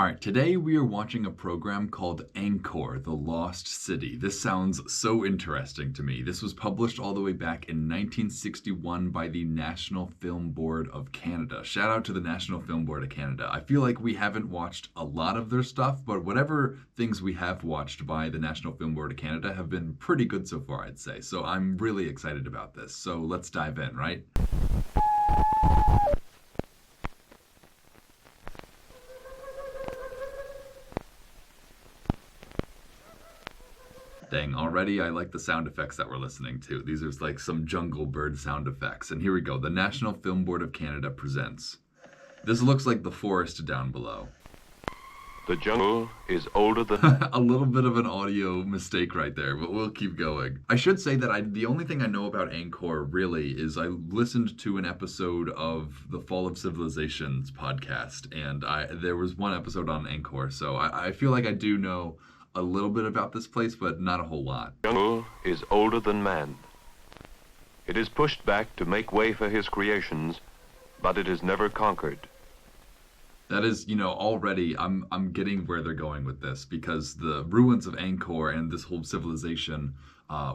All right, today we are watching a program called Angkor, the Lost City. This sounds so interesting to me. This was published all the way back in 1961 by the National Film Board of Canada. Shout out to the National Film Board of Canada. I feel like we haven't watched a lot of their stuff, but whatever things we have watched by the National Film Board of Canada have been pretty good so far, I'd say. So I'm really excited about this. So let's dive in, right? Dang, already I like the sound effects that we're listening to. These are like some jungle bird sound effects. And here we go. The National Film Board of Canada presents. This looks like the forest down below. The jungle is older than... A little bit of an audio mistake right there, but we'll keep going. I should say that the only thing I know about Angkor really is I listened to an episode of the Fall of Civilizations podcast, and there was one episode on Angkor, so I feel like I do know a little bit about this place, but not a whole lot. The jungle is older than man. It is pushed back to make way for his creations, but it is never conquered. That is, already I'm getting where they're going with this, because the ruins of Angkor and this whole civilization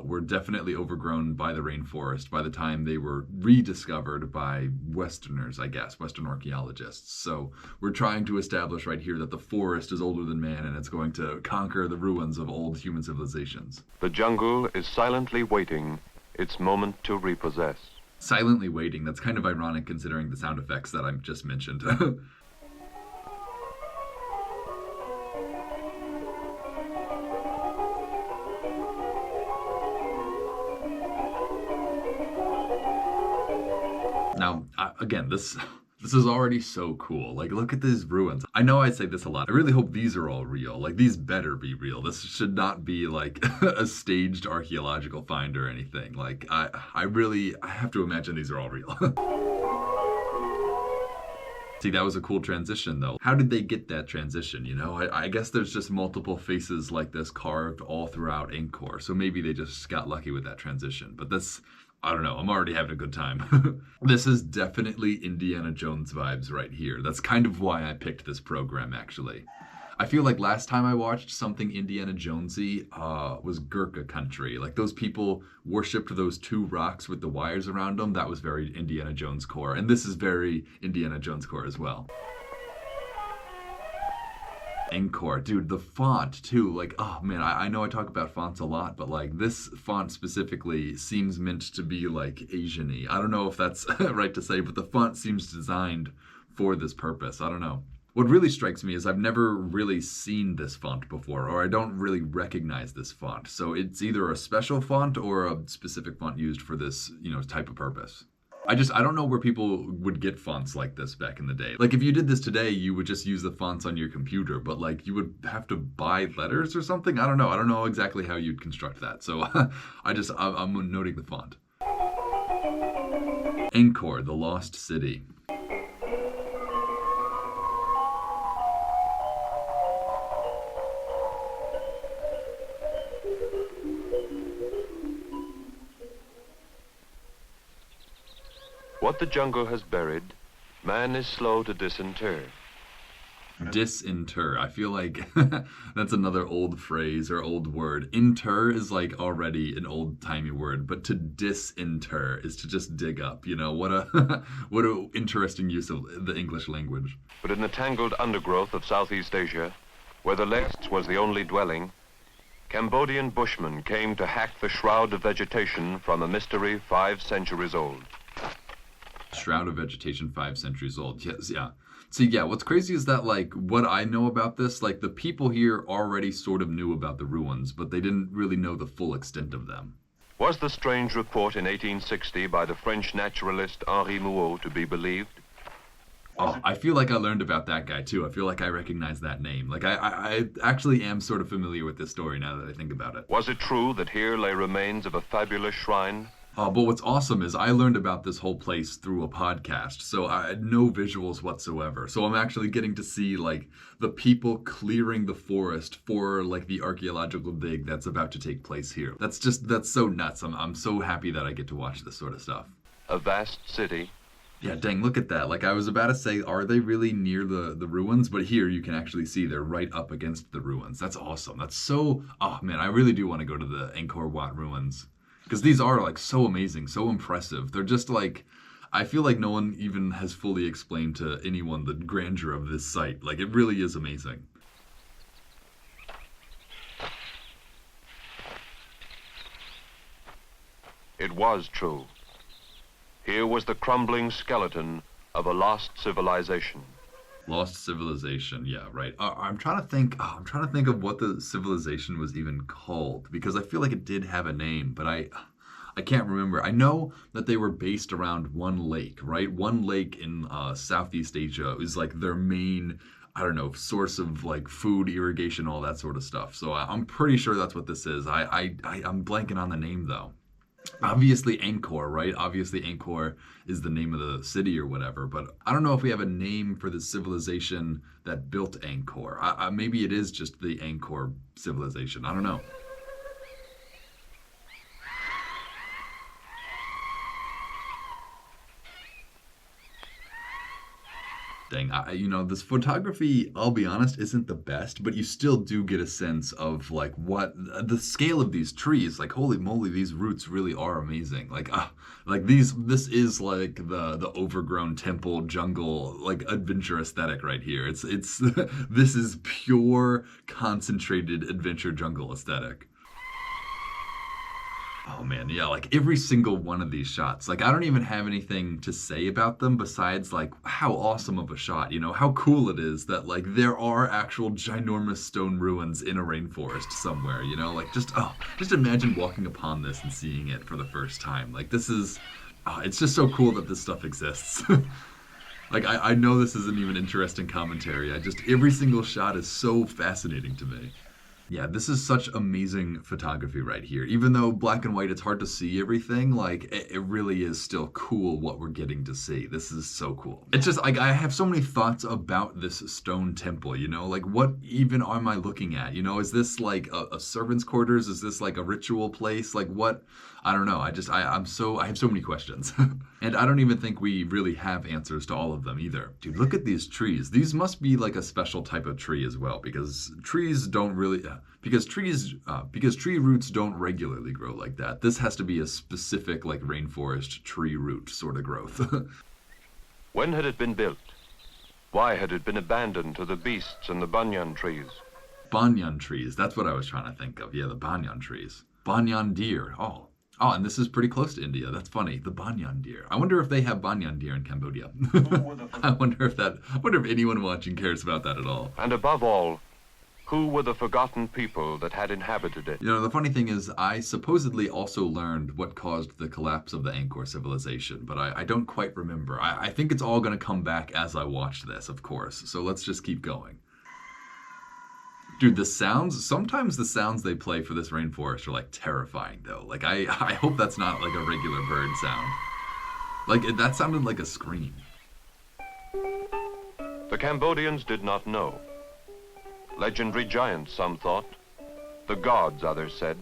were definitely overgrown by the rainforest by the time they were rediscovered by Westerners, I guess, Western archaeologists. So we're trying to establish right here that the forest is older than man and it's going to conquer the ruins of old human civilizations. The jungle is silently waiting its moment to repossess. Silently waiting, that's kind of ironic considering the sound effects that I've just mentioned. Now, again, this is already so cool. Like, look at these ruins. I know I say this a lot. I really hope these are all real. Like, these better be real. This should not be, like, a staged archaeological find or anything. Like, I have to imagine these are all real. See, that was a cool transition, though. How did they get that transition, I guess there's just multiple faces like this carved all throughout Angkor, so maybe they just got lucky with that transition. But this... I don't know, I'm already having a good time. This is definitely Indiana Jones vibes right here. That's kind of why I picked this program, actually. I feel like last time I watched something Indiana Jonesy was Gurkha country. Like, those people worshipped those two rocks with the wires around them. That was very Indiana Jones core. And this is very Indiana Jones core as well. Angkor, dude, the font too, like, oh man, I know I talk about fonts a lot, but like this font specifically seems meant to be like Asian-y. I don't know if that's right to say, but the font seems designed for this purpose. I don't know. What really strikes me is I've never really seen this font before, or I don't really recognize this font. So it's either a special font or a specific font used for this, type of purpose. I don't know where people would get fonts like this back in the day. Like, if you did this today, you would just use the fonts on your computer, but like you would have to buy letters or something. I don't know exactly how you'd construct that. So I'm noting the font. Angkor, the Lost City. What the jungle has buried, man is slow to disinter. Disinter. I feel like that's another old phrase or old word. Inter is like already an old-timey word, but to disinter is to just dig up. What a interesting use of the English language. But in the tangled undergrowth of Southeast Asia, where the last was the only dwelling, Cambodian bushmen came to hack the shroud of vegetation from a mystery 5 centuries old. Shroud of vegetation 5 centuries old. Yes, yeah. See, yeah, what's crazy is that, like, what I know about this, like, the people here already sort of knew about the ruins, but they didn't really know the full extent of them. Was the strange report in 1860 by the French naturalist Henri Mouot to be believed? Oh, I feel like I learned about that guy, too. I feel like I recognize that name. Like, I actually am sort of familiar with this story now that I think about it. Was it true that here lay remains of a fabulous shrine? But what's awesome is I learned about this whole place through a podcast, so I had no visuals whatsoever. So I'm actually getting to see, like, the people clearing the forest for, like, the archaeological dig that's about to take place here. That's so nuts. I'm so happy that I get to watch this sort of stuff. A vast city, Yeah, dang, look at that. Like I was about to say, are they really near the ruins? But here you can actually see they're right up against the ruins. That's awesome. That's so, oh man, I really do want to go to the Angkor Wat ruins. Because these are like so amazing, so impressive. They're just like, I feel like no one even has fully explained to anyone the grandeur of this site. Like it really is amazing. It was true. Here was the crumbling skeleton of a lost civilization. Lost civilization, yeah, right. I'm trying to think. I'm trying to think of what the civilization was even called because I feel like it did have a name, but I can't remember. I know that they were based around one lake, right? One lake in Southeast Asia is like their main, I don't know, source of like food, irrigation, all that sort of stuff. So I'm pretty sure that's what this is. I'm blanking on the name though. Obviously Angkor, right? Obviously Angkor is the name of the city or whatever, but I don't know if we have a name for the civilization that built Angkor. Maybe it is just the Angkor civilization. I don't know. Dang, this photography, I'll be honest, isn't the best, but you still do get a sense of like what the scale of these trees. Like, holy moly, these roots really are amazing. Like this is like the overgrown temple jungle like adventure aesthetic right here. It's this is pure concentrated adventure jungle aesthetic. Oh man, yeah, like every single one of these shots. Like I don't even have anything to say about them besides like how awesome of a shot, how cool it is that like there are actual ginormous stone ruins in a rainforest somewhere, like just imagine walking upon this and seeing it for the first time. Like this is it's just so cool that this stuff exists. Like I know this isn't even interesting commentary. Every single shot is so fascinating to me. Yeah, this is such amazing photography right here. Even though black and white, it's hard to see everything. Like it really is still cool what we're getting to see. This is so cool. It's just like I have so many thoughts about this stone temple. Like what even am I looking at? Is this like a servant's quarters? Is this like a ritual place? Like what? I don't know. I have so many questions. And I don't even think we really have answers to all of them either. Dude, look at these trees. These must be like a special type of tree as well because trees don't really because tree roots don't regularly grow like that. This has to be a specific like rainforest tree root sort of growth. When had it been built? Why had it been abandoned to the beasts and the banyan trees? Banyan trees. That's what I was trying to think of. Yeah, the banyan trees. Banyan deer. Oh. Oh, and this is pretty close to India. That's funny. The banyan deer. I wonder if they have banyan deer in Cambodia. I wonder if anyone watching cares about that at all. And above all, who were the forgotten people that had inhabited it? The funny thing is, I supposedly also learned what caused the collapse of the Angkor civilization, but I don't quite remember. I think it's all going to come back as I watch this, of course. So let's just keep going. Dude, sometimes the sounds they play for this rainforest are like terrifying though. Like I hope that's not like a regular bird sound. Like that sounded like a scream. The Cambodians did not know. Legendary giants, some thought. The gods, others said.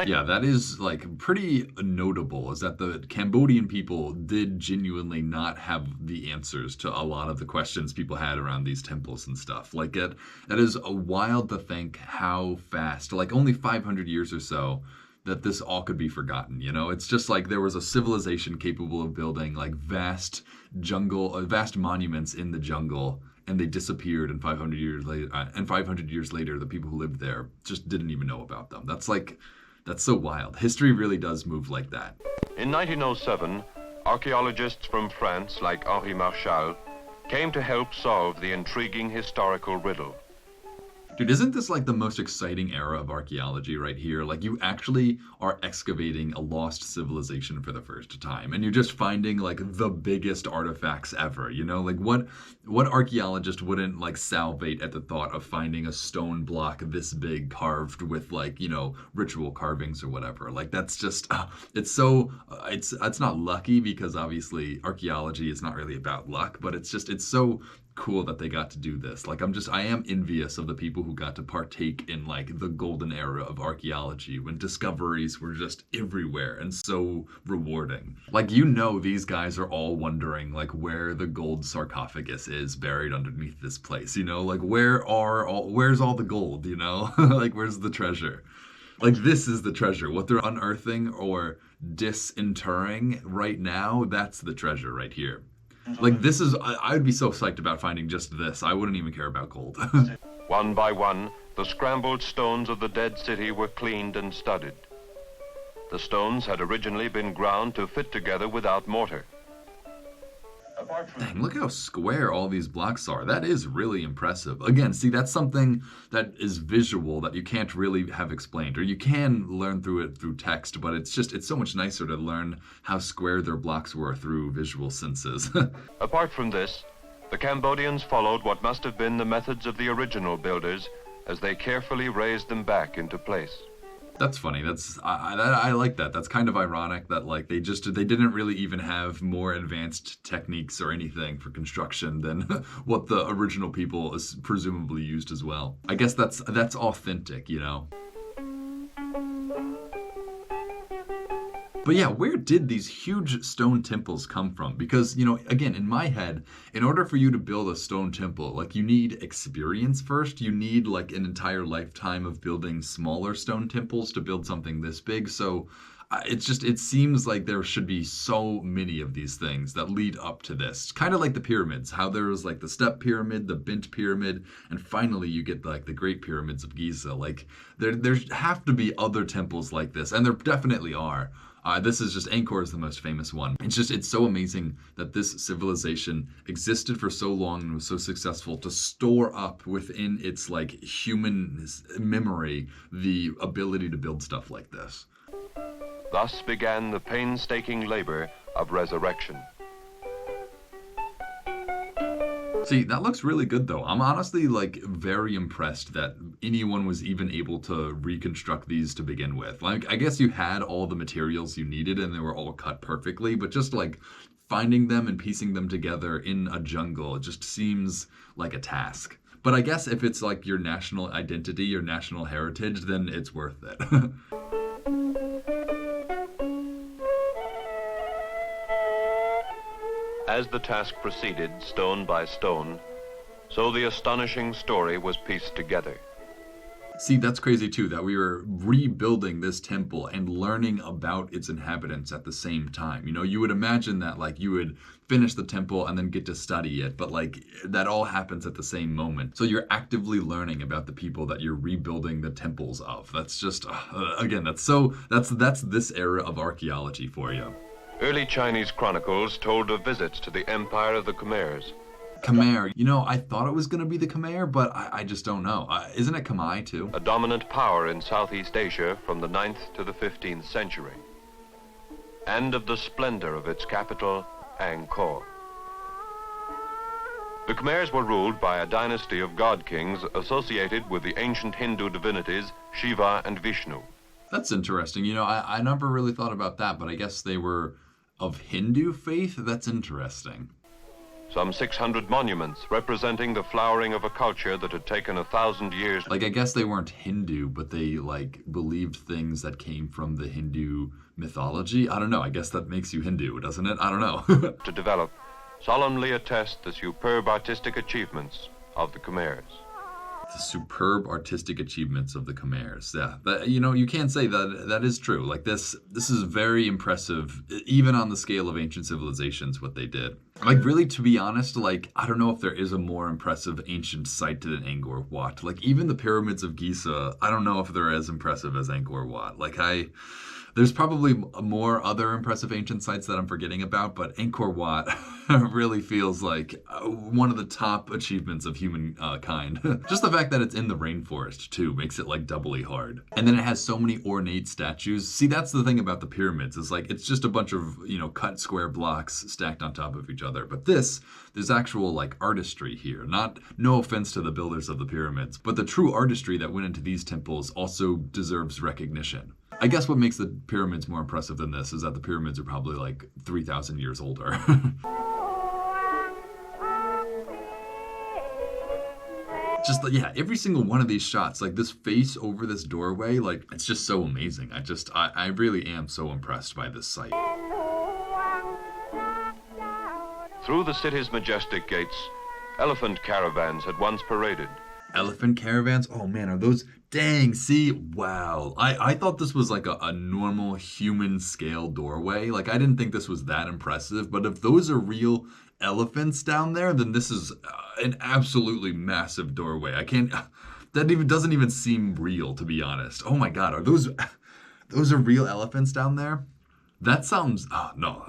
Yeah, that is like pretty notable is that the Cambodian people did genuinely not have the answers to a lot of the questions people had around these temples and stuff. Like that is wild to think how fast, like only 500 years or so, that this all could be forgotten. It's just like there was a civilization capable of building like vast monuments in the jungle, and they disappeared. And 500 years later, the people who lived there just didn't even know about them. That's so wild. History really does move like that. In 1907, archaeologists from France, like Henri Marchal, came to help solve the intriguing historical riddle. Dude, isn't this like the most exciting era of archaeology right here? Like you actually are excavating a lost civilization for the first time, and you're just finding like the biggest artifacts ever. Like what archaeologist wouldn't like salivate at the thought of finding a stone block this big carved with like ritual carvings or whatever? Like that's just it's not lucky because obviously archaeology is not really about luck, but it's so cool that they got to do this. Like I am envious of the people who who got to partake in like the golden era of archaeology when discoveries were just everywhere and so rewarding. Like, you know, these guys are all wondering like where the gold sarcophagus is buried underneath this place, you know, like where's all the gold, you know? Like, where's the treasure? Like, this is the treasure. What they're unearthing or disinterring right now, that's the treasure right here. Like, this is, I would be so psyched about finding just this. I wouldn't even care about gold. One by one, the scrambled stones of the dead city were cleaned and studied. The stones had originally been ground to fit together without mortar. Dang, look how square all these blocks are. That is really impressive. Again, see, that's something that is visual that you can't really have explained, or you can learn through it through text, but it's so much nicer to learn how square their blocks were through visual senses. Apart from this, the Cambodians followed what must have been the methods of the original builders as they carefully raised them back into place. That's funny. I like that. That's kind of ironic that like they didn't really even have more advanced techniques or anything for construction than what the original people presumably used as well. I guess that's authentic, you know. But yeah, where did these huge stone temples come from? Because, you know, again, in my head, in order for you to build a stone temple, like, you need experience first. You need like an entire lifetime of building smaller stone temples to build something this big. So it seems like there should be so many of these things that lead up to this. Kind of like the pyramids, how there was like the step pyramid, the bent pyramid, and finally you get like the Great Pyramids of Giza. Like, there have to be other temples like this, and there definitely are. This is just, Angkor is the most famous one. It's so amazing that this civilization existed for so long and was so successful to store up within its like human memory the ability to build stuff like this. Thus began the painstaking labor of resurrection. See, that looks really good though. I'm honestly like very impressed that anyone was even able to reconstruct these to begin with. Like, I guess you had all the materials you needed and they were all cut perfectly, but just like finding them and piecing them together in a jungle, it just seems like a task. But I guess if it's like your national identity, your national heritage, then it's worth it. As the task proceeded, stone by stone, so the astonishing story was pieced together. See, that's crazy too, that we were rebuilding this temple and learning about its inhabitants at the same time. You know, you would imagine that like you would finish the temple and then get to study it, but like that all happens at the same moment. So you're actively learning about the people that you're rebuilding the temples of. That's just, again, that's this era of archaeology for you. Early Chinese chronicles told of visits to the empire of the Khmers. Khmer, you know, I thought it was going to be the Khmer, but I just don't know. Isn't it Khmer too? A dominant power in Southeast Asia from the 9th to the 15th century, and of the splendor of its capital, Angkor. The Khmers were ruled by a dynasty of god kings associated with the ancient Hindu divinities Shiva and Vishnu. That's interesting. You know, I never really thought about that, but I guess they were of Hindu faith. That's interesting. Some 600 monuments representing the flowering of a culture that had taken 1,000 years. Like, I guess they weren't Hindu, but they like believed things that came from the Hindu mythology. I don't know. I guess that makes you Hindu, doesn't it? I don't know. To develop, solemnly attest the superb artistic achievements of the Khmers. The superb artistic achievements of the Khmers. Yeah, that, you know, you can't say that is true. Like, this is very impressive, even on the scale of ancient civilizations, what they did. Like, really, to be honest, like, I don't know if there is a more impressive ancient site than Angkor Wat. Like, even the pyramids of Giza, I don't know if they're as impressive as Angkor Wat. Like, there's probably more other impressive ancient sites that I'm forgetting about, but Angkor Wat really feels like one of the top achievements of humankind. Just the fact that it's in the rainforest, too, makes it, like, doubly hard. And then it has so many ornate statues. See, that's the thing about the pyramids, is, like, it's just a bunch of, you know, cut square blocks stacked on top of each other. But there's actual, like, artistry here. No offense to the builders of the pyramids, but the true artistry that went into these temples also deserves recognition. I guess what makes the pyramids more impressive than this is that the pyramids are probably like 3,000 years older. Just yeah, every single one of these shots, like this face over this doorway, like it's just so amazing. I really am so impressed by this site. Through the city's majestic gates, elephant caravans had once paraded. Elephant caravans? Oh man, are those dang, see? Wow. I thought this was like a normal human scale doorway. Like I didn't think this was that impressive, but if those are real elephants down there, then this is an absolutely massive doorway. I can't that even doesn't even seem real, to be honest. Oh my god, are those are real elephants down there? That sounds no,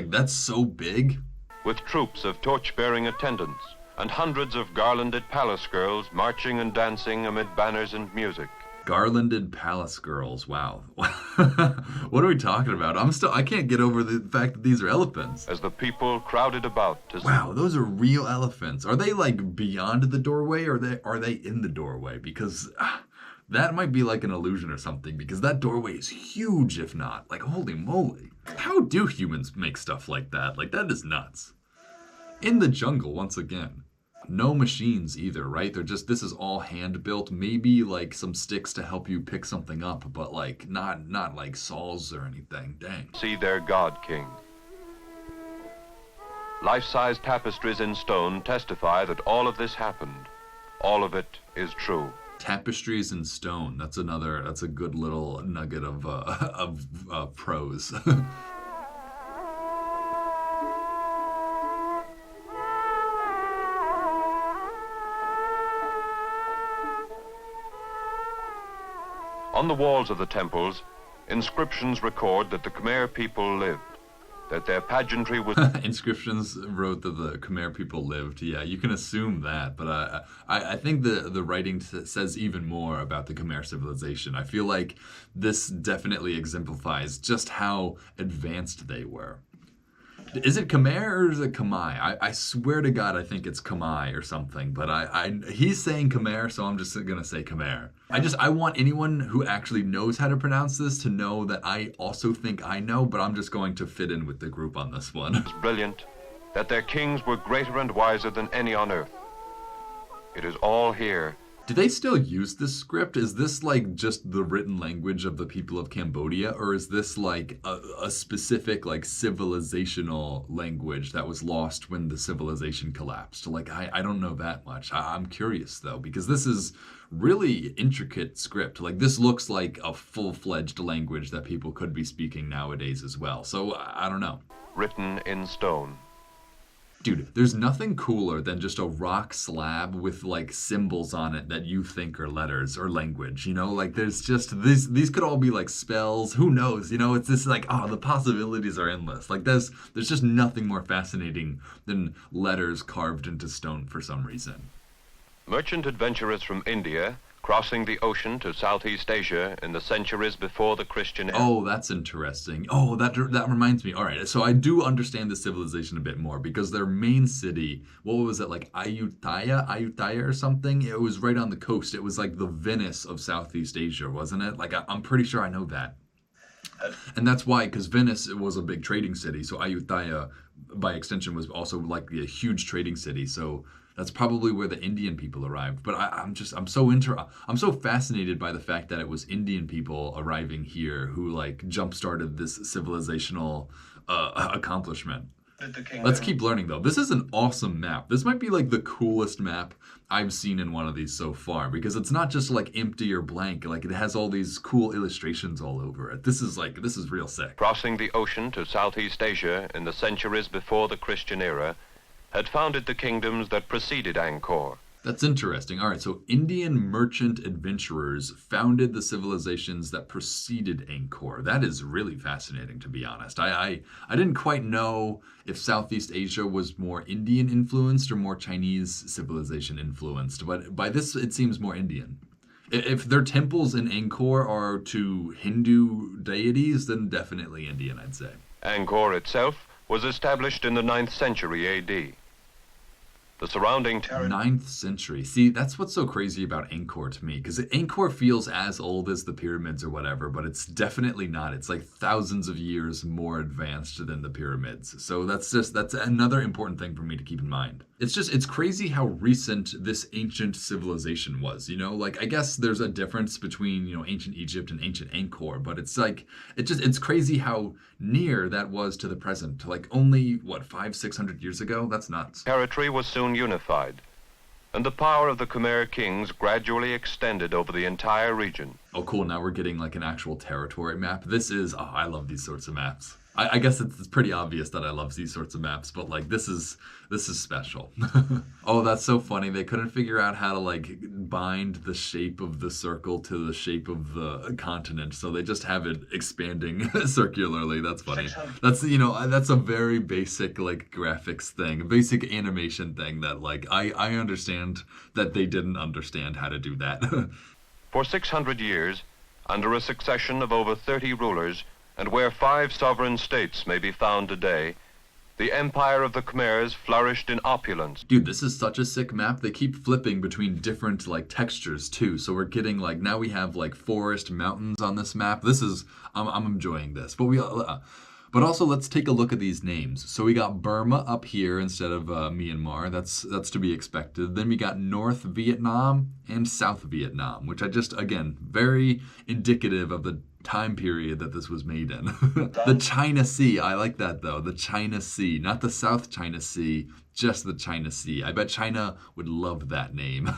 that's so big. With troops of torch-bearing attendants and hundreds of garlanded palace girls marching and dancing amid banners and music. Garlanded palace girls, wow. What are we talking about? I can't get over the fact that these are elephants. As the people crowded about to see. Wow, those are real elephants. Are they like beyond the doorway, or are they in the doorway? Because that might be like an illusion or something, because that doorway is huge, if not. Like, holy moly. How do humans make stuff like that? Like, that is nuts. In the jungle, once again. No machines either, right? This is all hand built. Maybe like some sticks to help you pick something up, but like not like saws or anything. Dang. See their god king. Life-size tapestries in stone testify that all of this happened. All of it is true. Tapestries in stone. That's a good little nugget of prose. On the walls of the temples, inscriptions record that the Khmer people lived, that their pageantry was... Inscriptions wrote that the Khmer people lived. Yeah, you can assume that, but I think the writing says even more about the Khmer civilization. I feel like this definitely exemplifies just how advanced they were. Is it Khmer or is it Khmer? I swear to God, I think it's Khmer or something. But he's saying Khmer, so I'm just gonna say Khmer. I want anyone who actually knows how to pronounce this to know that I also think I know, but I'm just going to fit in with the group on this one. It is brilliant, that their kings were greater and wiser than any on earth. It is all here. Do they still use this script? Is this like just the written language of the people of Cambodia, or is this like a specific like civilizational language that was lost when the civilization collapsed? Like I don't know that much. I'm curious though, because this is really intricate script. Like this looks like a full-fledged language that people could be speaking nowadays as well. So I don't know. Written in stone. Dude, there's nothing cooler than just a rock slab with like symbols on it that you think are letters or language, you know? Like there's just these could all be like spells, who knows, you know? It's just like, oh, the possibilities are endless. Like there's just nothing more fascinating than letters carved into stone for some reason. Merchant adventurers from India crossing the ocean to Southeast Asia in the centuries before the Christian era. Oh, that's interesting. Oh, that reminds me. All right, so I do understand the civilization a bit more because their main city, what was it, like Ayutthaya or something? It was right on the coast. It was like the Venice of Southeast Asia, wasn't it? Like I'm pretty sure I know that. And that's why, because Venice was a big trading city, so Ayutthaya, by extension, was also like a huge trading city. So that's probably where the Indian people arrived. But I'm so fascinated by the fact that it was Indian people arriving here who like jump-started this civilizational accomplishment. Let's keep learning though. This is an awesome map. This might be like the coolest map I've seen in one of these so far, because it's not just like empty or blank. Like it has all these cool illustrations all over it. This is real sick. Crossing the ocean to Southeast Asia in the centuries before the Christian era, had founded the kingdoms that preceded Angkor. That's interesting. All right, so Indian merchant adventurers founded the civilizations that preceded Angkor. That is really fascinating, to be honest. I didn't quite know if Southeast Asia was more Indian influenced or more Chinese civilization influenced, but by this it seems more Indian. If their temples in Angkor are to Hindu deities, then definitely Indian, I'd say. Angkor itself was established in the 9th century AD. The surrounding Ninth century. See, that's what's so crazy about Angkor to me, because Angkor feels as old as the pyramids or whatever, but it's definitely not. It's like thousands of years more advanced than the pyramids. So that's another important thing for me to keep in mind. It's crazy how recent this ancient civilization was, you know? Like, I guess there's a difference between, you know, ancient Egypt and ancient Angkor, but it's like, it's crazy how near that was to the present. Like, only, what, 500-600 years ago? That's nuts. territory was soon unified, and the power of the Khmer kings gradually extended over the entire region. Oh, cool. Now we're getting like an actual territory map. I love these sorts of maps. I guess it's pretty obvious that I love these sorts of maps, but like this is special. Oh, that's so funny. They couldn't figure out how to like bind the shape of the circle to the shape of the continent, so they just have it expanding circularly. That's funny. That's, you know, that's a very basic like graphics thing, a basic animation thing that like I understand that they didn't understand how to do that. For 600 years, under a succession of over 30 rulers, and where 5 sovereign states may be found today, the empire of the Khmers flourished in opulence. Dude, this is such a sick map. They keep flipping between different like textures too. So we're getting like, now we have like forest, mountains on this map. I'm enjoying this. But also let's take a look at these names. So we got Burma up here instead of Myanmar. That's to be expected. Then we got North Vietnam and South Vietnam, which again, very indicative of the time period that this was made in. The China Sea, I like that though. The China Sea, not the South China Sea, just the China Sea. I bet China would love that name.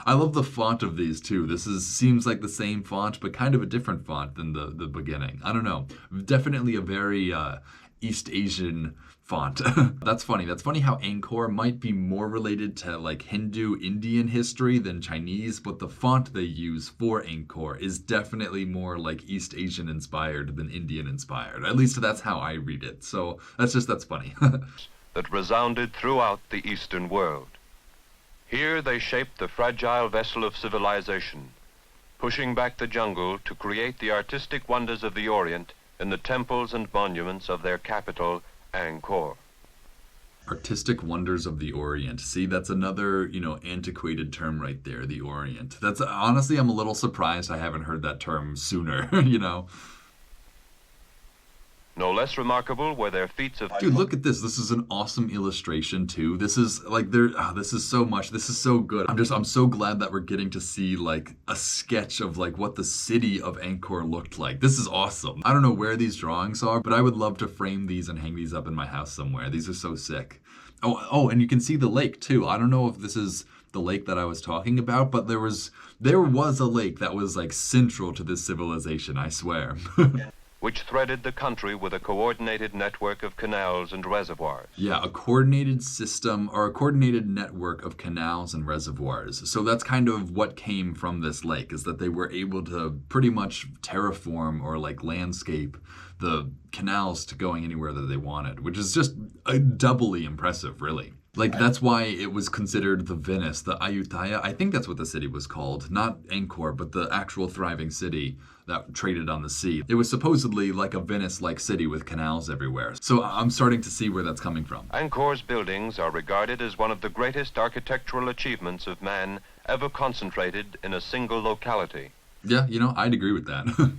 I love the font of these too. Seems like the same font, but kind of a different font than the beginning. I don't know. Definitely a very East Asian font. That's funny. That's funny how Angkor might be more related to like Hindu Indian history than Chinese, but the font they use for Angkor is definitely more like East Asian inspired than Indian inspired. At least that's how I read it. So that's funny. That resounded throughout the Eastern world. Here they shaped the fragile vessel of civilization, pushing back the jungle to create the artistic wonders of the Orient in the temples and monuments of their capital, Angkor. Artistic wonders of the Orient. See, that's another, you know, antiquated term right there, the Orient. That's honestly, I'm a little surprised I haven't heard that term sooner, you know. No less remarkable were their feats of... Dude, look at this. This is an awesome illustration too. This is like this is so much. This is so good. I'm so glad that we're getting to see like a sketch of like what the city of Angkor looked like. This is awesome. I don't know where these drawings are, but I would love to frame these and hang these up in my house somewhere. These are so sick. Oh, and you can see the lake too. I don't know if this is the lake that I was talking about, but there was a lake that was like central to this civilization, I swear. Which threaded the country with a coordinated network of canals and reservoirs. Yeah, a coordinated system or a coordinated network of canals and reservoirs. So that's kind of what came from this lake, is that they were able to pretty much terraform or like landscape the canals to going anywhere that they wanted, which is just doubly impressive, really. Like, that's why it was considered the Venice, the Ayutthaya. I think that's what the city was called. Not Angkor, but the actual thriving city that traded on the sea. It was supposedly like a Venice-like city with canals everywhere. So I'm starting to see where that's coming from. Angkor's buildings are regarded as one of the greatest architectural achievements of man ever concentrated in a single locality. Yeah, you know, I'd agree with that.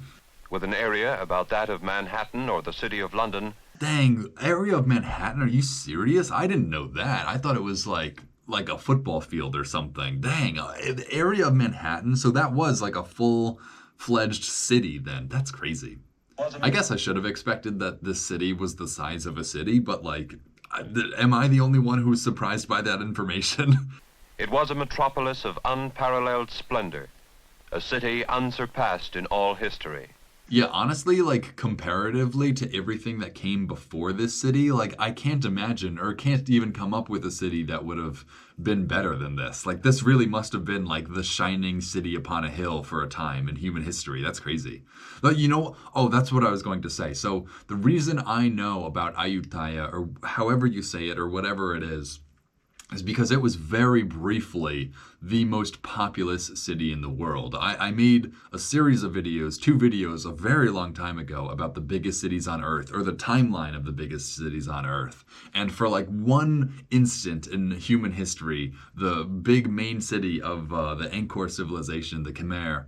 With an area about that of Manhattan or the city of London. Dang, area of Manhattan? Are you serious? I didn't know that. I thought it was like a football field or something. Dang, the area of Manhattan? So that was like a full-fledged city then. That's crazy. I guess I should have expected that this city was the size of a city, but like, am I the only one who's surprised by that information? It was a metropolis of unparalleled splendor, a city unsurpassed in all history. Yeah, honestly, like, comparatively to everything that came before this city, like, I can't imagine or can't even come up with a city that would have been better than this. Like, this really must have been, like, the shining city upon a hill for a time in human history. That's crazy. But, you know, that's what I was going to say. So, the reason I know about Ayutthaya, or however you say it, or whatever it is is because it was very briefly the most populous city in the world. I made a series of videos, 2 videos, a very long time ago about the biggest cities on Earth, or the timeline of the biggest cities on Earth. And for like one instant in human history, the big main city of the Angkor civilization, the Khmer,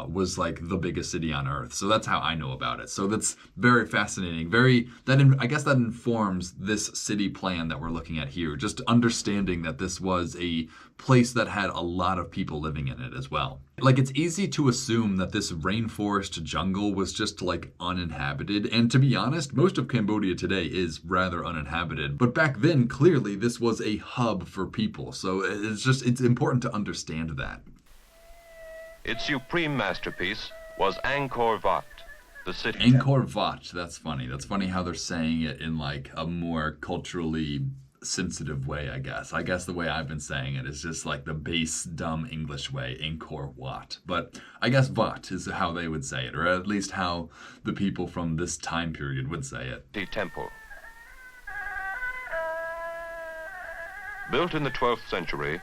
was like the biggest city on Earth. So that's how I know about it. So that's very fascinating. I guess that informs this city plan that we're looking at here. Just understanding that this was a place that had a lot of people living in it as well. Like, it's easy to assume that this rainforest jungle was just like uninhabited. And to be honest, most of Cambodia today is rather uninhabited. But back then, clearly, this was a hub for people. So it's important to understand that. Its supreme masterpiece was Angkor Wat, the city. Angkor Wat, that's funny. That's funny how they're saying it in like a more culturally sensitive way, I guess. I guess the way I've been saying it is just like the base, dumb English way, Angkor Wat. But I guess Wat is how they would say it, or at least how the people from this time period would say it. The temple. Built in the 12th century,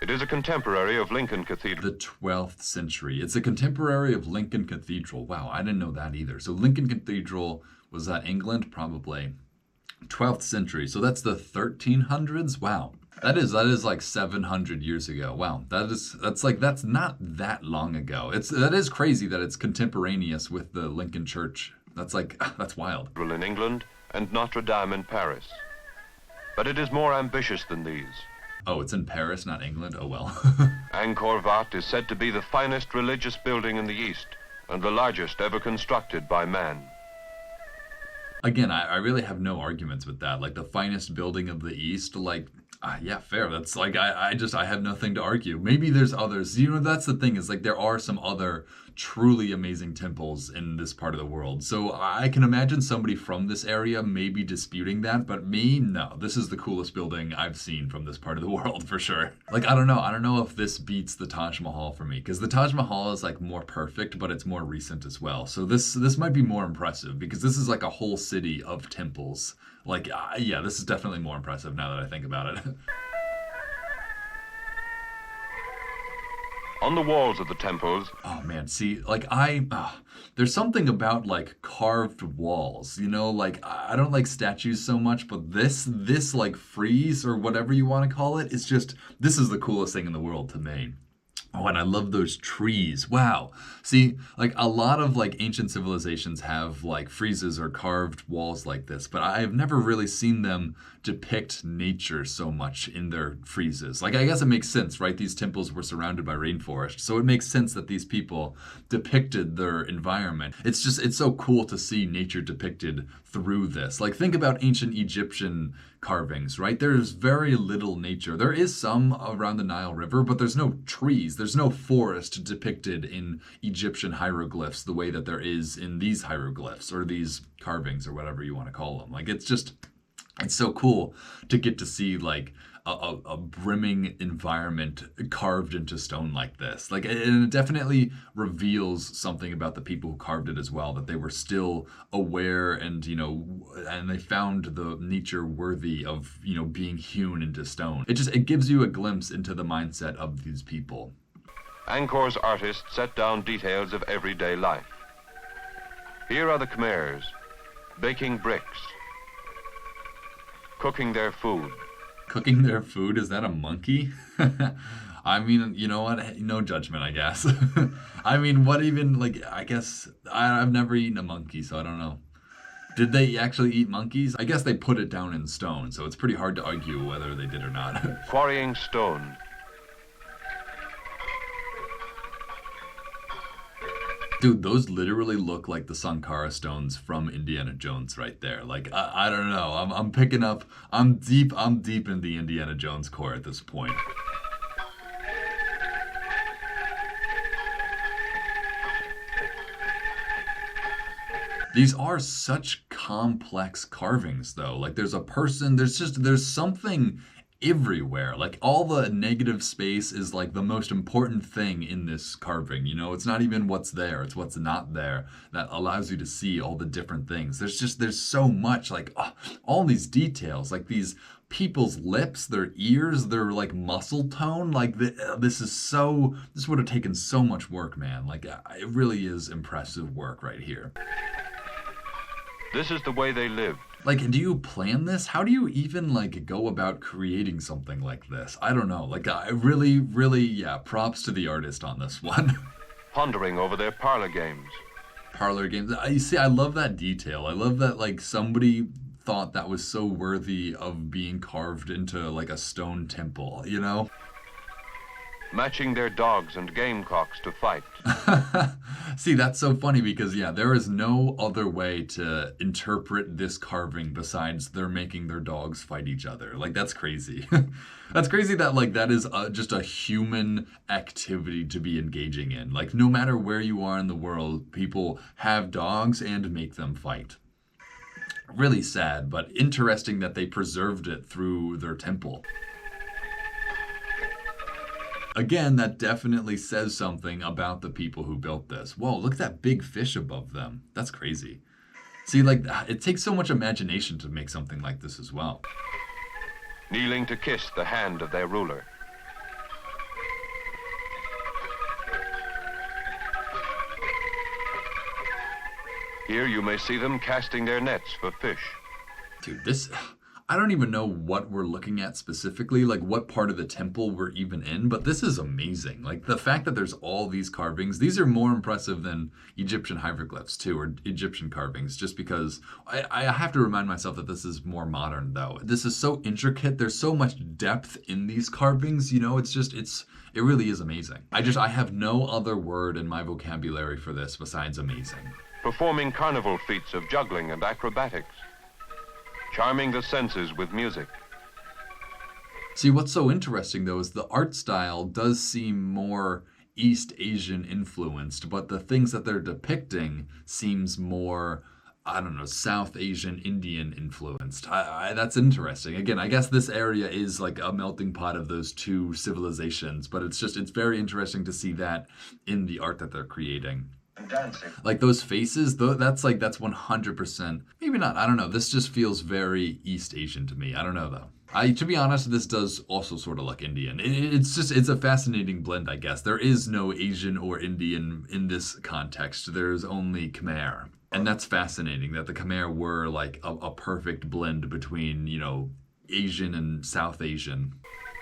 it is a contemporary of Lincoln Cathedral. The 12th century. It's a contemporary of Lincoln Cathedral. Wow, I didn't know that either. So Lincoln Cathedral, was that England? Probably. 12th century. So that's the 1300s? Wow. That is like 700 years ago. Wow. That's not that long ago. That is crazy that it's contemporaneous with the Lincoln Church. That's wild. In England and Notre Dame in Paris. But it is more ambitious than these. Oh, it's in Paris, not England? Oh, well. Angkor Wat is said to be the finest religious building in the East and the largest ever constructed by man. Again, I really have no arguments with that. Like, the finest building of the East, yeah, fair. That's like, I have nothing to argue. Maybe there's others. That's the thing, is like there are some other truly amazing temples in this part of the world. So I can imagine somebody from this area maybe disputing that, but me, no. This is the coolest building I've seen from this part of the world for sure. Like, I don't know if this beats the Taj Mahal for me, because the Taj Mahal is like more perfect, but it's more recent as well. So this might be more impressive, because this is like a whole city of temples. Like, yeah, this is definitely more impressive now that I think about it. On the walls of the temples... Oh, man, see, like, there's something about, like, carved walls, Like, I don't like statues so much, but this, like, frieze, or whatever you want to call it, this is the coolest thing in the world to me. Oh, and I love those trees. Wow. See, like, a lot of like ancient civilizations have like friezes or carved walls like this, but I have never really seen them depict nature so much in their friezes. Like, I guess it makes sense, right? These temples were surrounded by rainforest, so it makes sense that these people depicted their environment. It's so cool to see nature depicted through this. Like, think about ancient Egyptian carvings, right? There's very little nature. There is some around the Nile River, but there's no trees. There's no forest depicted in Egyptian hieroglyphs the way that there is in these hieroglyphs or these carvings or whatever you want to call them. Like, it's so cool to get to see like a brimming environment carved into stone like this. Like, and it definitely reveals something about the people who carved it as well, that they were still aware and, and they found the nature worthy of, being hewn into stone. It gives you a glimpse into the mindset of these people. Angkor's artists set down details of everyday life. Here are the Khmers, baking bricks, cooking their food. Cooking their food? Is that a monkey? I mean, you know what? No judgment, I guess. I mean, what even, like, I guess, I've never eaten a monkey, so I don't know. Did they actually eat monkeys? I guess they put it down in stone, so it's pretty hard to argue whether they did or not. Quarrying stone. Dude, those literally look like the Sankara stones from Indiana Jones right there. Like, I don't know. I'm deep in the Indiana Jones core at this point. These are such complex carvings, though. Like, there's a person, there's something everywhere. Like, all the negative space is like the most important thing in this carving. It's not even what's there, it's what's not there that allows you to see all the different things. There's so much, like, all these details, like these people's lips, their ears, their like muscle tone. Like this would have taken so much work, man. Like it really is impressive work right here. This is the way they lived. Like, do you plan this? How do you even like go about creating something like this? I don't know. Like, I really, really, yeah, props to the artist on this one. Pondering over their parlor games. Parlor games. You see, I love that detail. I love that like somebody thought that was so worthy of being carved into like a stone temple, you know? Matching their dogs and gamecocks to fight. See, that's so funny because, yeah, there is no other way to interpret this carving besides they're making their dogs fight each other. Like, that's crazy. That's crazy that, like, that is just a human activity to be engaging in. Like, no matter where you are in the world, people have dogs and make them fight. Really sad, but interesting that they preserved it through their temple. Again, that definitely says something about the people who built this. Whoa, look at that big fish above them. That's crazy. See, like, it takes so much imagination to make something like this as well. Kneeling to kiss the hand of their ruler. Here you may see them casting their nets for fish. Dude, I don't even know what we're looking at specifically, like what part of the temple we're even in, but this is amazing. Like the fact that there's all these carvings, these are more impressive than Egyptian hieroglyphs too, or Egyptian carvings, just because I have to remind myself that this is more modern though. This is so intricate. There's so much depth in these carvings, you know, it really is amazing. I have no other word in my vocabulary for this besides amazing. Performing carnival feats of juggling and acrobatics. Charming the senses with music. See, what's so interesting though is the art style does seem more East Asian influenced, but the things that they're depicting seems more, I don't know, South Asian, Indian influenced. That's interesting. Again, I guess this area is like a melting pot of those two civilizations, but it's very interesting to see that in the art that they're creating. Dancing. Like those faces, that's 100%. Maybe not. I don't know. This just feels very East Asian to me. I don't know though. To be honest, this does also sort of look Indian. It's a fascinating blend, I guess. There is no Asian or Indian in this context. There's only Khmer. And that's fascinating that the Khmer were like a perfect blend between, you know, Asian and South Asian.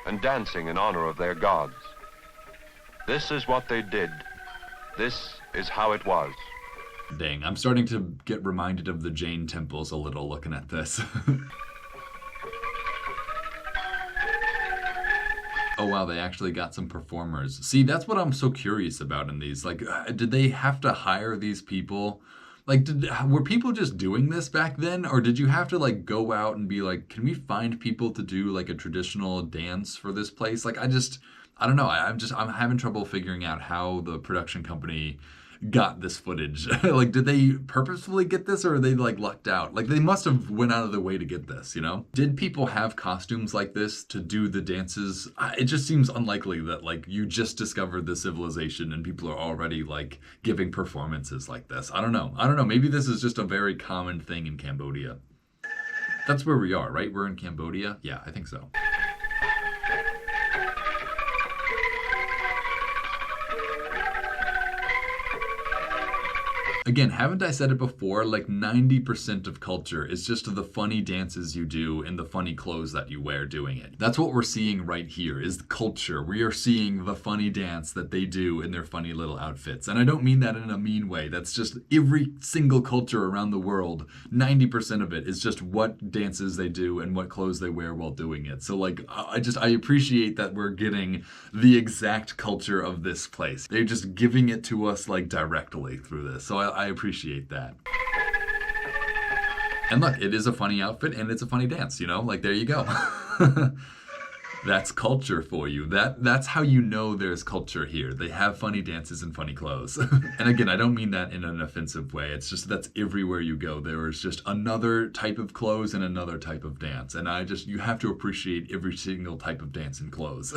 And dancing in honor of their gods. This is what they did. This is how it was. Dang, I'm starting to get reminded of the Jain temples a little looking at this. Oh wow, they actually got some performers. See, that's what I'm so curious about in these. Like, did they have to hire these people? Like, were people just doing this back then? Or did you have to, like, go out and be like, can we find people to do, like, a traditional dance for this place? Like, I don't know. I'm having trouble figuring out how the production company got this footage. Like, did they purposefully get this or are they like lucked out? Like, they must have went out of their way to get this, you know? Did people have costumes like this to do the dances? It just seems unlikely that like you just discovered the civilization and people are already like giving performances like this. I don't know. Maybe this is just a very common thing in Cambodia. That's where we are, right? We're in Cambodia? Yeah, I think so. Again, haven't I said it before? Like 90% of culture is just the funny dances you do and the funny clothes that you wear doing it. That's what we're seeing right here is the culture. We are seeing the funny dance that they do in their funny little outfits. And I don't mean that in a mean way. That's just every single culture around the world. 90% of it is just what dances they do and what clothes they wear while doing it. So like, I appreciate that we're getting the exact culture of this place. They're just giving it to us like directly through this. So I appreciate that. And look, it is a funny outfit and it's a funny dance, you know? Like, there you go. That's culture for you. That's how you know there's culture here. They have funny dances and funny clothes. And again, I don't mean that in an offensive way. It's just that's everywhere you go. There is just another type of clothes and another type of dance. And you have to appreciate every single type of dance and clothes.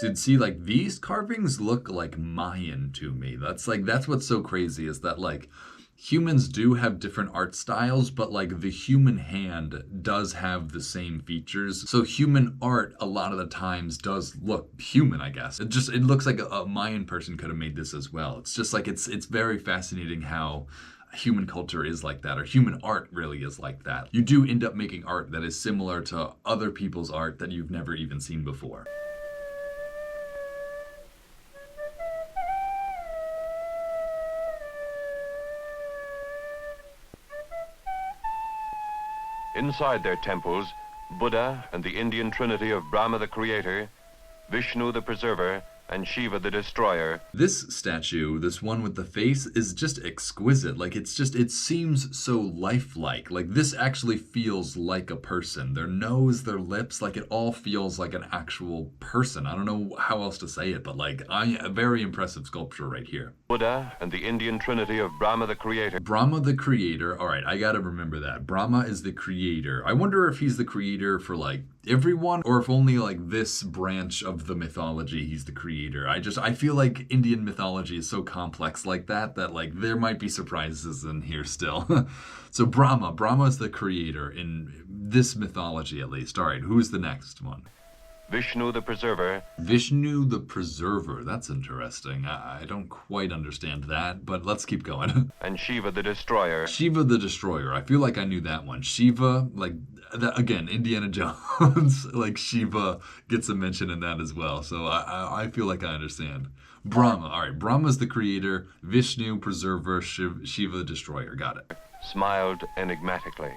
Dude, see, like, these carvings look like Mayan to me. That's what's so crazy is that, like, humans do have different art styles, but, like, the human hand does have the same features. So human art, a lot of the times, does look human, I guess. It looks like a Mayan person could have made this as well. It's just, like, it's very fascinating how human culture is like that, or human art really is like that. You do end up making art that is similar to other people's art that you've never even seen before. Inside their temples, Buddha and the Indian trinity of Brahma the Creator, Vishnu the Preserver, and Shiva the Destroyer. This statue, this one with the face, is just exquisite. Like, it seems so lifelike. Like, this actually feels like a person. Their nose, their lips, like, it all feels like an actual person. I don't know how else to say it, but, like, a very impressive sculpture right here. Buddha and the Indian trinity of Brahma the Creator. Brahma the Creator. All right, I gotta remember that. Brahma is the creator. I wonder if he's the creator for, like, everyone, or if only, like, this branch of the mythology he's the creator. I feel like Indian mythology is so complex like that, like, there might be surprises in here still. So Brahma is the creator in this mythology, at least. All right, who's the next one? Vishnu the Preserver. Vishnu the Preserver. That's interesting. I don't quite understand that, but let's keep going. And Shiva the Destroyer. Shiva the Destroyer. I feel like I knew that one. Shiva, like, that, again, Indiana Jones, like, Shiva gets a mention in that as well. So I feel like I understand. Brahma. All right, Brahma's the creator. Vishnu, Preserver. Shiva the Destroyer. Got it. Smiled enigmatically.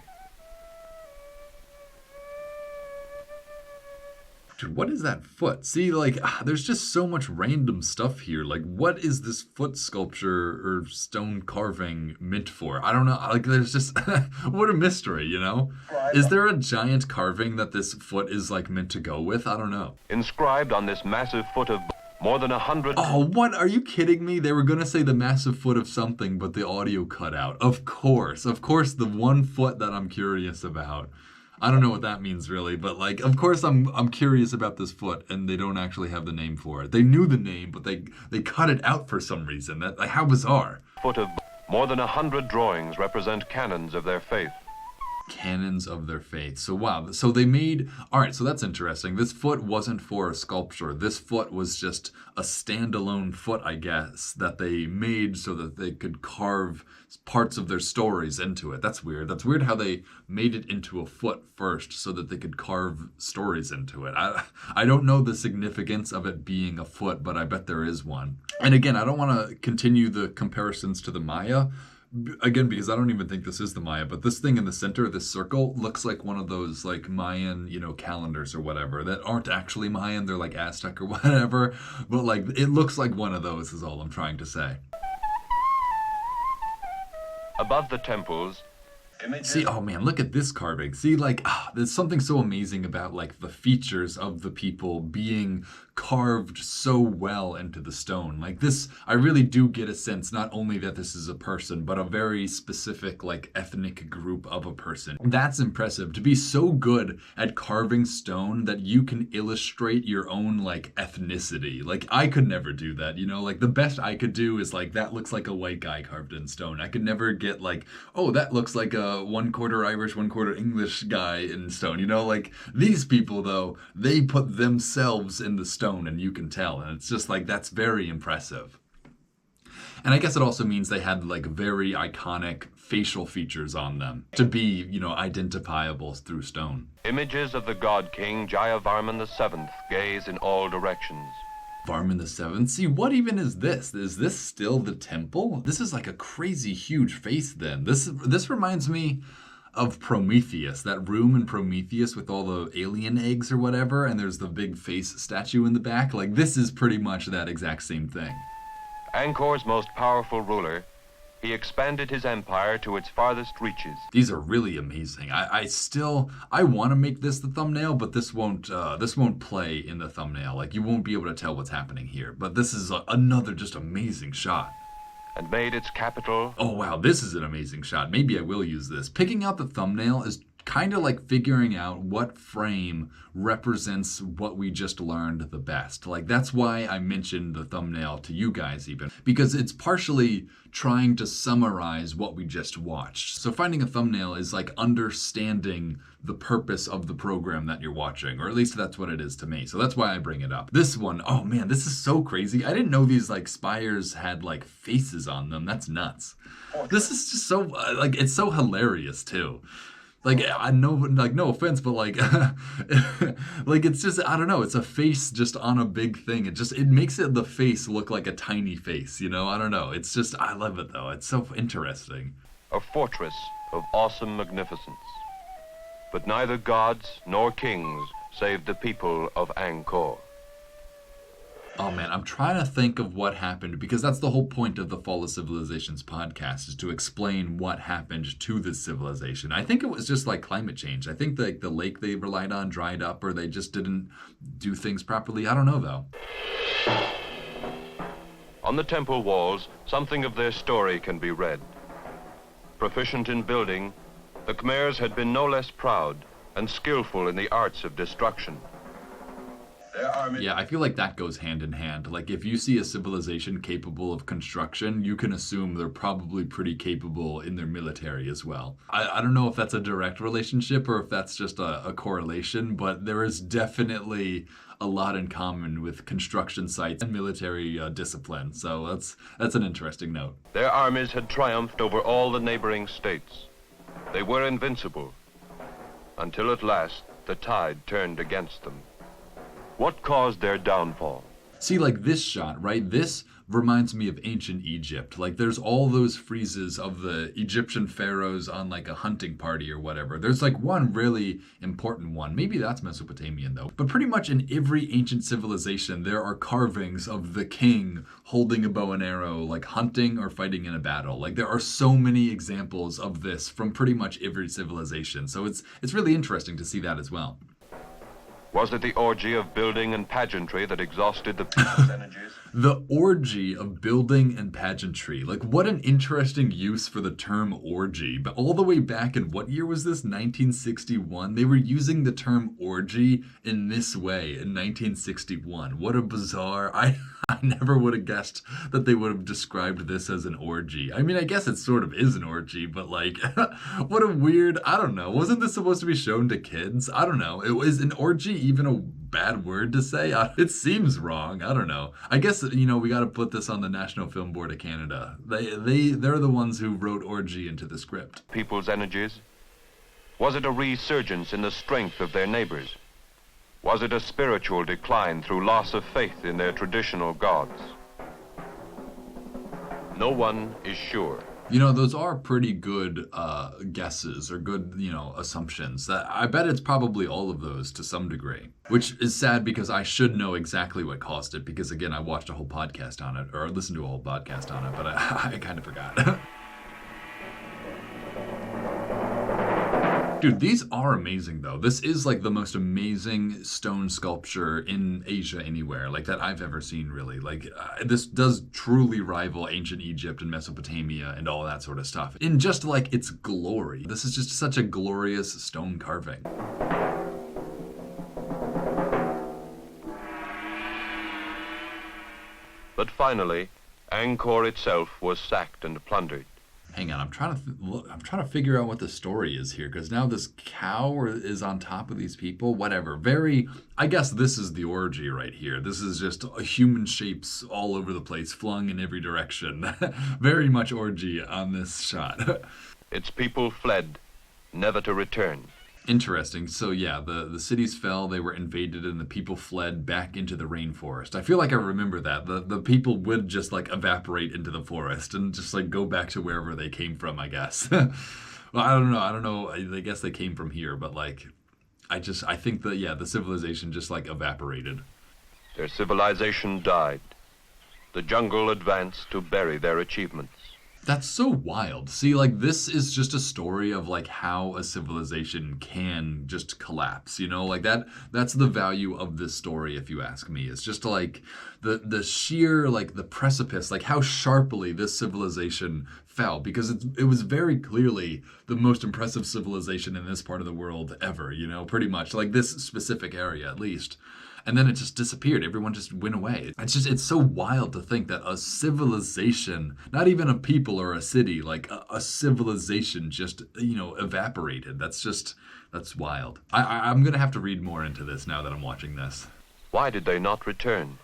Dude, what is that foot? See, like, there's just so much random stuff here. Like, what is this foot sculpture or stone carving meant for? I don't know. Like, there's just, what a mystery, you know? Is there a giant carving that this foot is, like, meant to go with? I don't know. Inscribed on this massive foot of more than 100... Oh, what? Are you kidding me? They were going to say the massive foot of something, but the audio cut out. Of course, the one foot that I'm curious about. I don't know what that means really, but, like, of course I'm curious about this foot, and they don't actually have the name for it. They knew the name, but they cut it out for some reason. That, like, how bizarre. Foot of more than 100 drawings represent canons of their faith. Canons of their faith. So wow, so they made, all right, so that's interesting. This foot wasn't for a sculpture. This foot was just a standalone foot, I guess, that they made so that they could carve parts of their stories into it. That's weird. That's weird how they made it into a foot first so that they could carve stories into it. I don't know the significance of it being a foot, but I bet there is one. And again, I don't want to continue the comparisons to the Maya, again, because I don't even think this is the Maya, but this thing in the center, this circle, looks like one of those, like, Mayan, you know, calendars or whatever that aren't actually Mayan. They're like Aztec or whatever, but, like, it looks like one of those is all I'm trying to say. Above the temples, See, oh man, look at this carving. See, like, there's something so amazing about, like, the features of the people being carved so well into the stone. Like, this, I really do get a sense not only that this is a person, but a very specific, like, ethnic group of a person. That's impressive, to be so good at carving stone that you can illustrate your own, like, ethnicity. Like, I could never do that, you know? Like, the best I could do is, like, that looks like a white guy carved in stone. I could never get, like, oh, that looks like a 1/4 Irish, 1/4 English guy in stone, you know? Like, these people, though, they put themselves in the stone, and you can tell, and it's just, like, that's very impressive. And I guess it also means they had, like, very iconic facial features on them to be, you know, identifiable through stone. images of the god king Jayavarman VII gaze in all directions. Varman VII? See, what even is this? Is this still the temple? This is like a crazy huge face then. This reminds me of Prometheus, that room in Prometheus with all the alien eggs or whatever, and there's the big face statue in the back. Like, this is pretty much that exact same thing. Angkor's most powerful ruler, he expanded his empire to its farthest reaches. These are really amazing. I want to make this the thumbnail, but this won't play in the thumbnail. Like, you won't be able to tell what's happening here. But this is another just amazing shot. And made its capital. Oh wow, this is an amazing shot. Maybe I will use this. Picking out the thumbnail is kind of like figuring out what frame represents what we just learned the best. Like that's why I mentioned the thumbnail to you guys even, because it's partially trying to summarize what we just watched. So finding a thumbnail is like understanding the purpose of the program that you're watching, or at least that's what it is to me. So that's why I bring it up. This one, oh man, this is so crazy. I didn't know these like spires had like faces on them. That's nuts. This is just so like it's so hilarious too. Like I know, like no offense, but like, like it's just I don't know. It's a face just on a big thing. It makes it the face look like a tiny face. You know, I don't know. It's just I love it though. It's so interesting. A fortress of awesome magnificence. But neither gods nor kings saved the people of Angkor. Oh man, I'm trying to think of what happened because that's the whole point of the Fall of Civilizations podcast is to explain what happened to this civilization. I think it was just like climate change. I think the lake they relied on dried up or they just didn't do things properly. I don't know though. On the temple walls, something of their story can be read. Proficient in building, the Khmers had been no less proud and skillful in the arts of destruction. Yeah, I feel like that goes hand in hand. Like if you see a civilization capable of construction, you can assume they're probably pretty capable in their military as well. I don't know if that's a direct relationship or if that's just a correlation, but there is definitely a lot in common with construction sites and military discipline. So that's an interesting note. Their armies had triumphed over all the neighboring states. They were invincible, until at last the tide turned against them. What caused their downfall? See, like this shot, right? This reminds me of ancient Egypt. Like there's all those friezes of the Egyptian pharaohs on like a hunting party or whatever. There's like one really important one. Maybe that's Mesopotamian though. But pretty much in every ancient civilization, there are carvings of the king holding a bow and arrow, like hunting or fighting in a battle. Like there are so many examples of this from pretty much every civilization. So it's really interesting to see that as well. Was it the orgy of building and pageantry that exhausted the people's energies? The orgy of building and pageantry. Like, what an interesting use for the term orgy. But all the way back in, what year was this? 1961? They were using the term orgy in this way in 1961. What a bizarre... I never would have guessed that they would have described this as an orgy. I mean, I guess it sort of is an orgy, but like, what a weird... I don't know. Wasn't this supposed to be shown to kids? I don't know. It was an orgy even a bad word to say? It seems wrong. I don't know. I guess, you know, we got to put this on the National Film Board of Canada. They're the ones who wrote orgy into the script. People's energies? Was it a resurgence in the strength of their neighbors? Was it a spiritual decline through loss of faith in their traditional gods? No one is sure. You know, those are pretty good guesses or good, you know, assumptions. That I bet it's probably all of those to some degree, which is sad because I should know exactly what caused it because, again, I watched a whole podcast on it or listened to a whole podcast on it, but I kind of forgot. Dude, these are amazing, though. This is, like, the most amazing stone sculpture in Asia anywhere, like, that I've ever seen, really. Like, this does truly rival ancient Egypt and Mesopotamia and all that sort of stuff in just, like, its glory. This is just such a glorious stone carving. But finally, Angkor itself was sacked and plundered. Hang on, I'm trying to figure out what the story is here because now this cow is on top of these people. Whatever. I guess this is the orgy right here. This is just human shapes all over the place, flung in every direction. Very much orgy on this shot. Its people fled, never to return. Interesting. So yeah, the cities fell, they were invaded, and the people fled back into the rainforest. I feel like I remember that. The people would just like evaporate into the forest and just like go back to wherever they came from, I guess. Well, I don't know. I guess they came from here, but like I think that yeah, the civilization just like evaporated. Their civilization died. The jungle advanced to bury their achievements. That's so wild. See, like, this is just a story of, like, how a civilization can just collapse, you know? Like, that's the value of this story, if you ask me. It's just, like, the sheer, like, the precipice, like, how sharply this civilization fell, because it was very clearly the most impressive civilization in this part of the world ever, pretty much, like this specific area at least. And then it just disappeared. Everyone just went away. It's so wild to think that a civilization, not even a people or a city, like a civilization just, evaporated. That's wild. I'm going to have to read more into this now that I'm watching this. Why did they not return?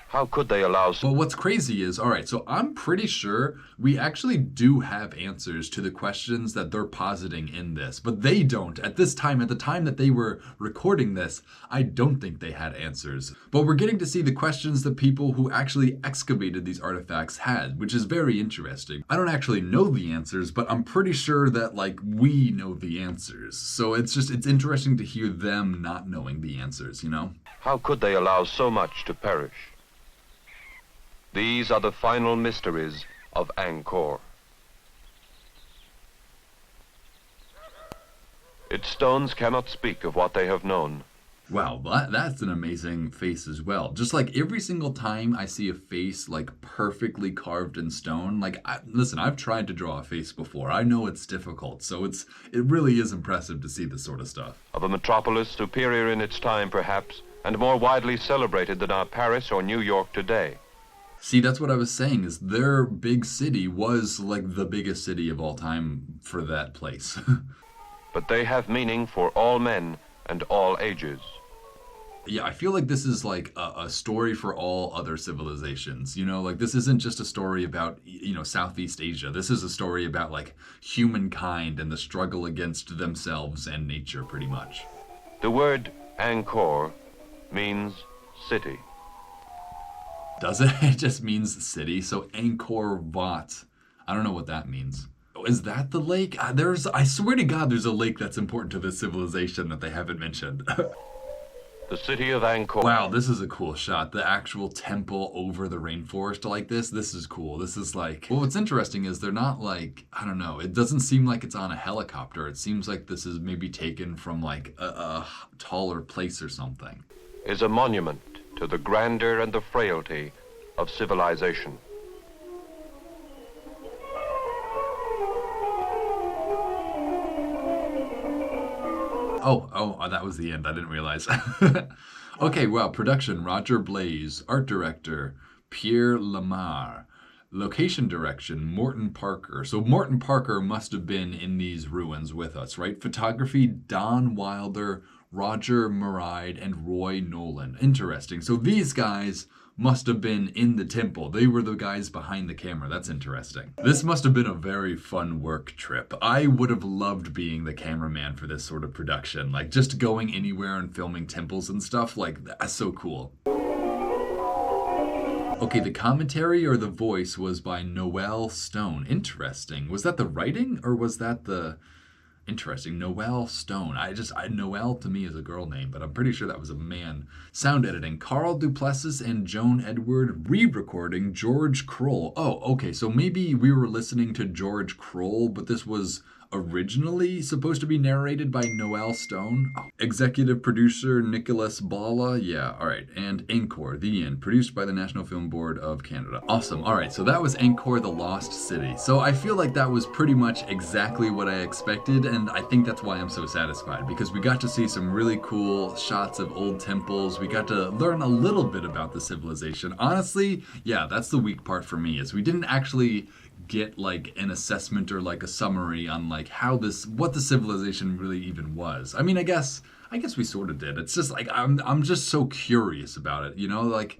How could they allow... Well, what's crazy is, all right, so I'm pretty sure we actually do have answers to the questions that they're positing in this, but they don't. At this time, at the time that they were recording this, I don't think they had answers. But we're getting to see the questions that people who actually excavated these artifacts had, which is very interesting. I don't actually know the answers, but I'm pretty sure that, we know the answers. So it's interesting to hear them not knowing the answers, How could they allow so much to perish? These are the final mysteries of Angkor. Its stones cannot speak of what they have known. Wow, that's an amazing face as well. Just like every single time I see a face perfectly carved in stone, listen, I've tried to draw a face before. I know it's difficult, so it really is impressive to see this sort of stuff. Of a metropolis superior in its time, perhaps, and more widely celebrated than our Paris or New York today. See, that's what I was saying, is their big city was the biggest city of all time for that place. But they have meaning for all men and all ages. Yeah, I feel like this is a story for all other civilizations. This isn't just a story about, Southeast Asia. This is a story about humankind and the struggle against themselves and nature, pretty much. The word Angkor means city. Does it? It just means city. So Angkor Wat. I don't know what that means. Oh, is that the lake? I swear to God, there's a lake that's important to this civilization that they haven't mentioned. The city of Angkor. Wow, this is a cool shot. The actual temple over the rainforest like this. This is cool. This is well, what's interesting is they're not I don't know. It doesn't seem like it's on a helicopter. It seems like this is maybe taken from a taller place or something. Is a monument to the grandeur and the frailty of civilization. Oh, that was the end. I didn't realize. Okay, well, production, Roger Blaze. Art director, Pierre Lamar. Location direction, Morton Parker. So Morton Parker must have been in these ruins with us, right? Photography, Don Wilder, Roger Muride, and Roy Nolan. Interesting. So these guys must have been in the temple. They were the guys behind the camera. That's interesting. This must have been a very fun work trip. I would have loved being the cameraman for this sort of production. Just going anywhere and filming temples and stuff. That's so cool. Okay, the commentary or the voice was by Noel Stone. Interesting. Was that the writing or was that the... Interesting. Noel Stone. Noel to me is a girl name, but I'm pretty sure that was a man. Sound editing, Carl Duplessis and Joan Edward. Re-recording, George Kroll. Oh, okay, so maybe we were listening to George Kroll, but this was originally supposed to be narrated by Noel Stone. Oh. Executive producer, Nicholas Bala. Yeah, all right. And Angkor, the end. Produced by the National Film Board of Canada. Awesome. All right, so that was Angkor, the Lost City. So I feel like that was pretty much exactly what I expected, and I think that's why I'm so satisfied, because we got to see some really cool shots of old temples. We got to learn a little bit about the civilization. Honestly, yeah, that's the weak part for me, is we didn't actually get an assessment or a summary on what the civilization really even was. I mean, I guess we sort of did. It's just I'm just so curious about it,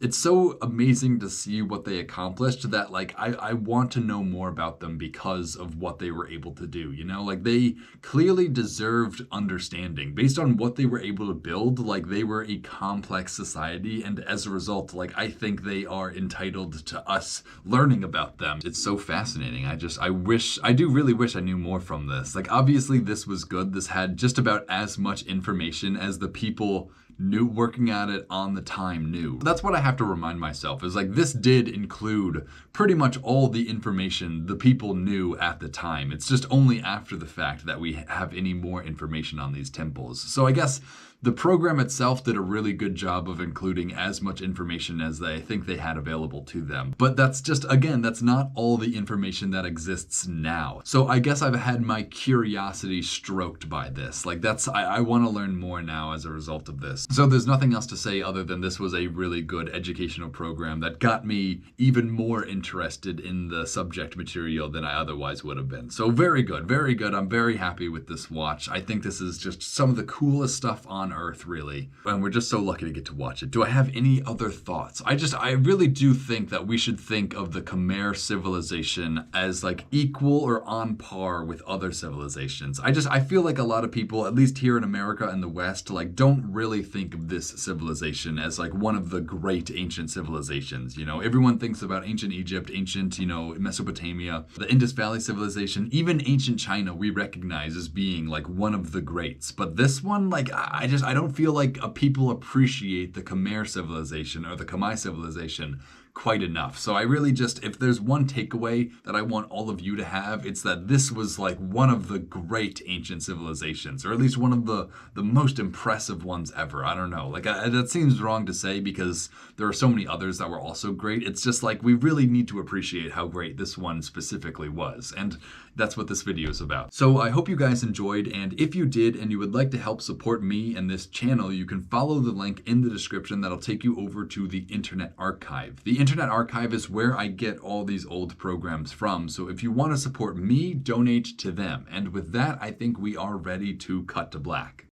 it's so amazing to see what they accomplished that I want to know more about them because of what they were able to do, they clearly deserved understanding based on what they were able to build. They were a complex society, and as a result, I think they are entitled to us learning about them. It's so fascinating. I do really wish I knew more from this. Obviously this was good. This had just about as much information as the people working at it on the time knew. That's what I have to remind myself, is this did include pretty much all the information the people knew at the time. It's just only after the fact that we have any more information on these temples. So I guess The program itself did a really good job of including as much information as they think they had available to them. But that's just, again, that's not all the information that exists now. So I guess I've had my curiosity stroked by this. Like I want to learn more now as a result of this. So there's nothing else to say other than this was a really good educational program that got me even more interested in the subject material than I otherwise would have been. So very good, very good. I'm very happy with this watch. I think this is just some of the coolest stuff on Earth, really. And we're just so lucky to get to watch it. Do I have any other thoughts? I really do think that we should think of the Khmer civilization as like equal or on par with other civilizations. I feel like a lot of people, at least here in America and the West, like don't really think of this civilization as like one of the great ancient civilizations. You know, everyone thinks about ancient Egypt, ancient, Mesopotamia, the Indus Valley civilization, even ancient China we recognize as being like one of the greats. But this one, like, I don't feel like people appreciate the Khmer civilization or the Khmer civilization quite enough. So I really just, if there's one takeaway that I want all of you to have, it's that this was like one of the great ancient civilizations, or at least one of the most impressive ones ever. I don't know. Like that seems wrong to say because there are so many others that were also great. It's just like we really need to appreciate how great this one specifically was. And that's what this video is about. So I hope you guys enjoyed, and if you did and you would like to help support me and this channel, you can follow the link in the description that'll take you over to the Internet Archive. The Internet Archive is where I get all these old programs from, so if you want to support me, donate to them. And with that, I think we are ready to cut to black.